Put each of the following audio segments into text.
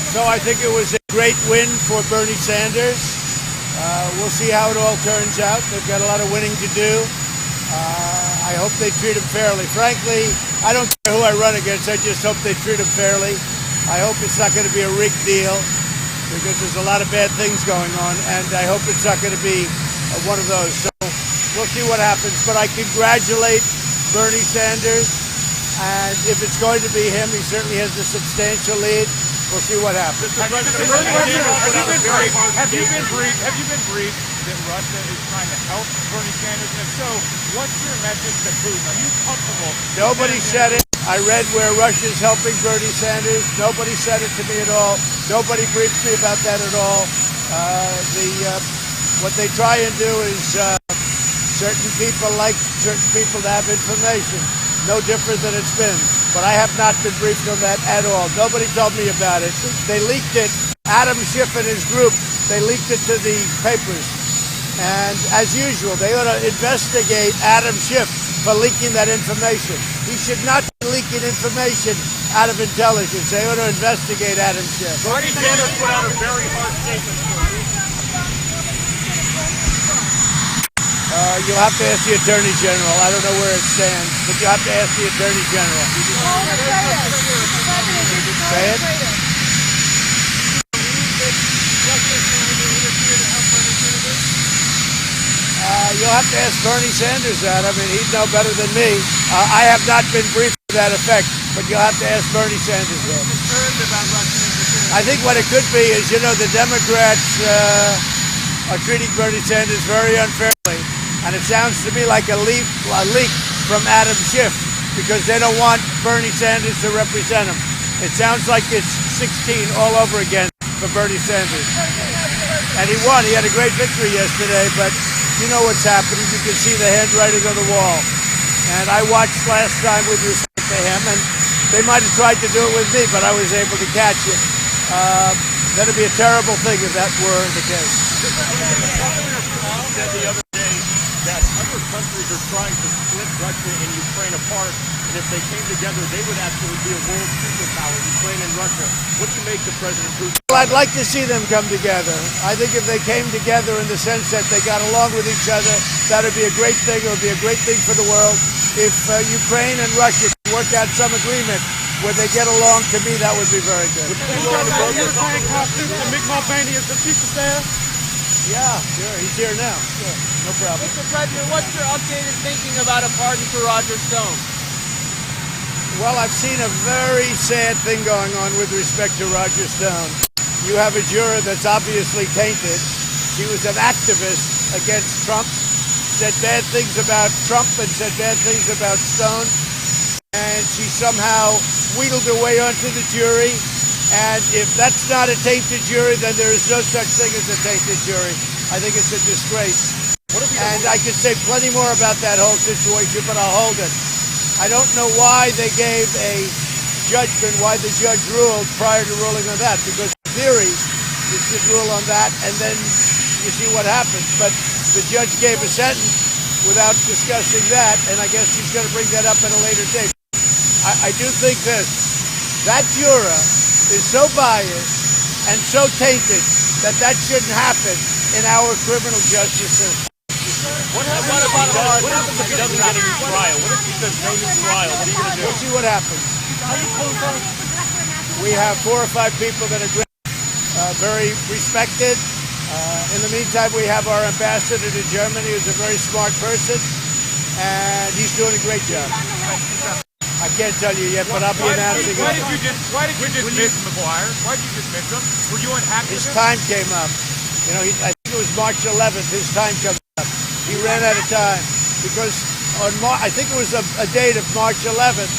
So I think it was a great win for Bernie Sanders. We'll see how it all turns out. They've got a lot of winning to do. I hope they treat him fairly. Frankly, I don't care who I run against. I just hope they treat him fairly. I hope it's not going to be a rigged deal because there's a lot of bad things going on, and I hope it's not going to be one of those. So we'll see what happens. But I congratulate Bernie Sanders, and if it's going to be him, he certainly has a substantial lead. We'll see what happens. Have you been briefed that Russia is trying to help Bernie Sanders? And if so, what's your message to Putin? Are you comfortable? Nobody said it. I read where Russia's helping Bernie Sanders. Nobody said it to me at all. Nobody briefed me about that at all. What they try and do is certain people like certain people to have information. No different than it's been. But I have not been briefed on that at all. Nobody told me about it. They leaked it. Adam Schiff and his group, they leaked it to the papers. And as usual, they ought to investigate Adam Schiff for leaking that information. He should not be leaking information out of intelligence. They ought to investigate Adam Schiff. Bernie Sanders put out a very hard statement. You'll have to ask the Attorney General. I don't know where it stands, but you'll have to ask the Attorney General. Say it? You'll have to ask Bernie Sanders that. I mean, he'd know better than me. I have not been briefed to that effect, but you'll have to ask Bernie Sanders that. I think what it could be is, you know, the Democrats are treating Bernie Sanders very unfairly. And it sounds to me like a leak from Adam Schiff because they don't want Bernie Sanders to represent him. It sounds like it's 16 all over again for Bernie Sanders. And he won. He had a great victory yesterday, but you know what's happening. You can see the handwriting on the wall. And I watched last time with respect to him, and they might have tried to do it with me, but I was able to catch it. That'd be a terrible thing if that were the case. That other countries are trying to split Russia and Ukraine apart, and if they came together, they would actually be a world superpower, Ukraine and Russia. What do you make of President Putin? Well, I'd like to see them come together. I think if they came together in the sense that they got along with each other, that would be a great thing. It would be a great thing for the world. If Ukraine and Russia could work out some agreement where they get along, to me, that would be very good. Yeah, sure. He's here now. Sure. No problem. Mr. President, what's your updated thinking about a pardon for Roger Stone? Well, I've seen a very sad thing going on with respect to Roger Stone. You have a juror that's obviously tainted. She was an activist against Trump, said bad things about Trump and said bad things about Stone. And she somehow wheedled her way onto the jury. And if that's not a tainted jury, then there is no such thing as a tainted jury. I think it's a disgrace. And I could say plenty more about that whole situation, but I'll hold it. I don't know why they gave a judgment, why the judge ruled prior to ruling on that, because in theory, you should rule on that, and then you see what happens. But the judge gave a sentence without discussing that, and I guess he's going to bring that up at a later date. I do think this. That juror is so biased and so tainted that shouldn't happen in our criminal justice system. What happens if he doesn't get a new trial? What if he says no new trial? What are you going to do? We'll see what happens. We have 4 or 5 people that are very respected. In the meantime, we have our ambassador to Germany, who's a very smart person, and he's doing a great job. I can't tell you yet, but I'll be announcing it. Why did you dismiss McGuire? Why did you dismiss him? Were you unhappy with him? His time came up. You know, I think it was March 11th. His time came up. He ran out of time because I think it was a date of March 11th.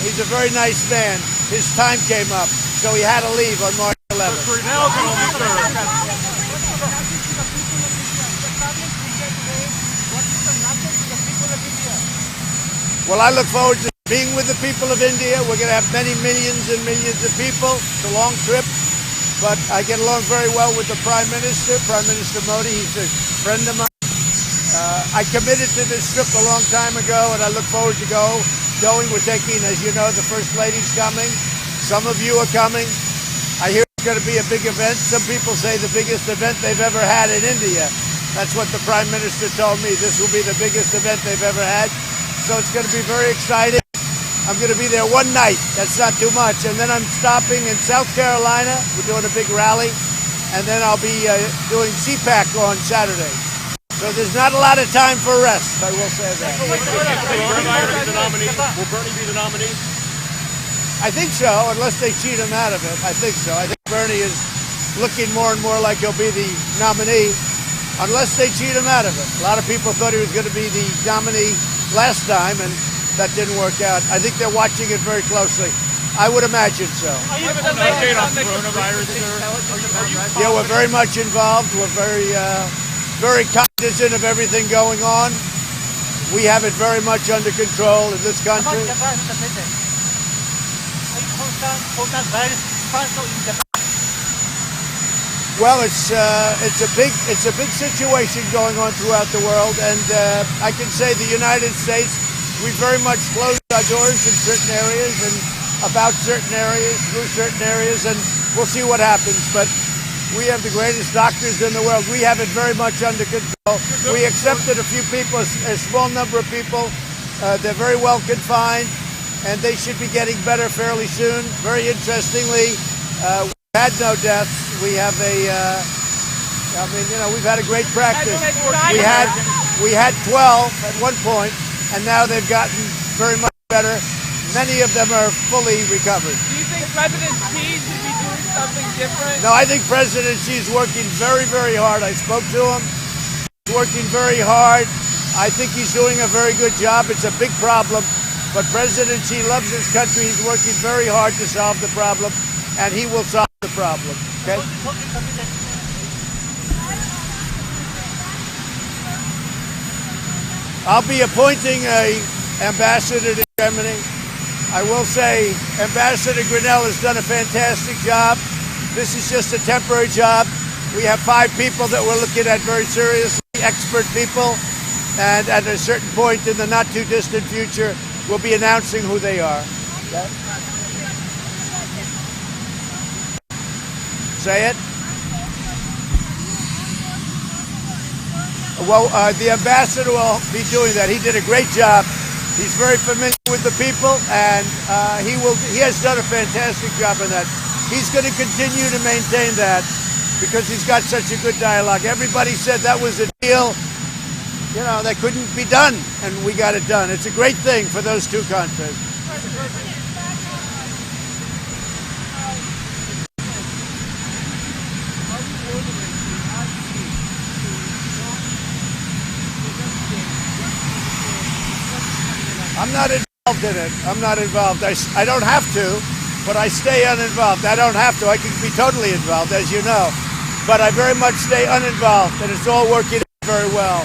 He's a very nice man. His time came up, so he had to leave on March 11th. Well, I look forward to being with the people of India. We're going to have many millions and millions of people. It's a long trip, but I get along very well with the Prime Minister, Prime Minister Modi. He's a friend of mine. I committed to this trip a long time ago, and I look forward to go. going. We're taking, as you know, the First Lady's coming. Some of you are coming. I hear it's going to be a big event. Some people say the biggest event they've ever had in India. That's what the Prime Minister told me. This will be the biggest event they've ever had. So it's going to be very exciting. I'm going to be there one night. That's not too much. And then I'm stopping in South Carolina. We're doing a big rally. And then I'll be doing CPAC on Saturday. So there's not a lot of time for rest, I will say that. Will Bernie be the nominee? I think so, unless they cheat him out of it. I think so. I think Bernie is looking more and more like he'll be the nominee, unless they cheat him out of it. A lot of people thought he was going to be the nominee last time, and that didn't work out. I think they're watching it very closely. I would imagine so. What's the update on coronavirus, sir? Yeah, we're very much involved. We're very cognizant of everything going on. We have it very much under control in this country. Well, it's a big situation going on throughout the world, and I can say the United States, we very much closed our doors in certain areas and about certain areas, through certain areas, and we'll see what happens. But we have the greatest doctors in the world. We have it very much under control. We accepted a few people, a small number of people. They're very well confined, and they should be getting better fairly soon. Very interestingly, we had no deaths. We have we've had a great practice. We had 12 at one point, and now they've gotten very much better. Many of them are fully recovered. Do you think President Xi should be doing something different? No, I think President Xi is working very, very hard. I spoke to him. He's working very hard. I think he's doing a very good job. It's a big problem, but President Xi loves his country. He's working very hard to solve the problem, and he will solve the problem. Okay? I'll be appointing an ambassador to Germany. I will say Ambassador Grinnell has done a fantastic job. This is just a temporary job. We have 5 people that we're looking at very seriously, expert people, and at a certain point in the not too distant future, we'll be announcing who they are. Okay? Say it. Well, the ambassador will be doing that. He did a great job. He's very familiar with the people, and he has done a fantastic job in that. He's going to continue to maintain that because he's got such a good dialogue. Everybody said that was a deal, that couldn't be done, and we got it done. It's a great thing for those two countries. I'm not involved in it. I'm not involved. I don't have to, but I stay uninvolved. I don't have to. I can be totally involved, as you know. But I very much stay uninvolved, and it's all working out very well.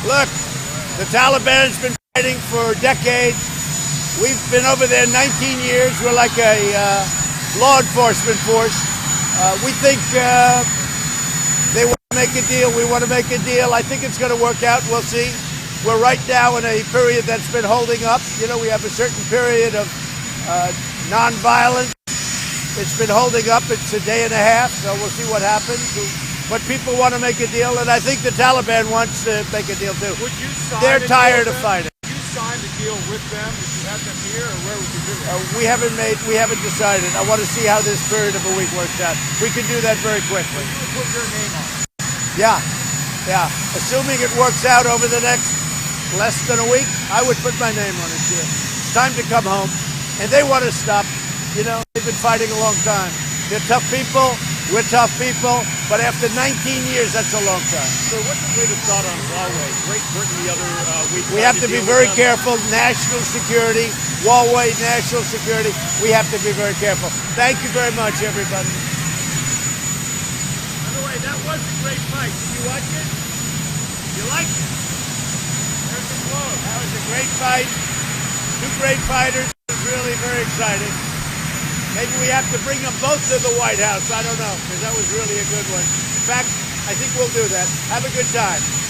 Look, the Taliban's been fighting for decades. We've been over there 19 years. We're like a law enforcement force. We think they want to make a deal. We want to make a deal. I think it's going to work out. We'll see. We're right now in a period that's been holding up. We have a certain period of nonviolence. It's been holding up. It's a day and a half, so we'll see what happens. But people want to make a deal, and I think the Taliban wants to make a deal too. Would you sign They're tired of fighting. Would you sign the deal with them if you had them here, or where would you do it? We haven't decided. I want to see how this period of a week works out. We can do that very quickly. You would put your name on it. Yeah. Assuming it works out over the next less than a week, I would put my name on it. Sure. It's time to come home, and they want to stop. They've been fighting a long time. They're tough people. We're tough people, but after 19 years, that's a long time. So what's the latest thought on Huawei? Great Britain the other week. We have to be very careful. National security, Huawei, national security. We have to be very careful. Thank you very much, everybody. By the way, that was a great fight. Did you watch it? You liked it? There's the quote. That was a great fight. 2 great fighters. It was really very exciting. Maybe we have to bring them both to the White House. I don't know, because that was really a good one. In fact, I think we'll do that. Have a good time.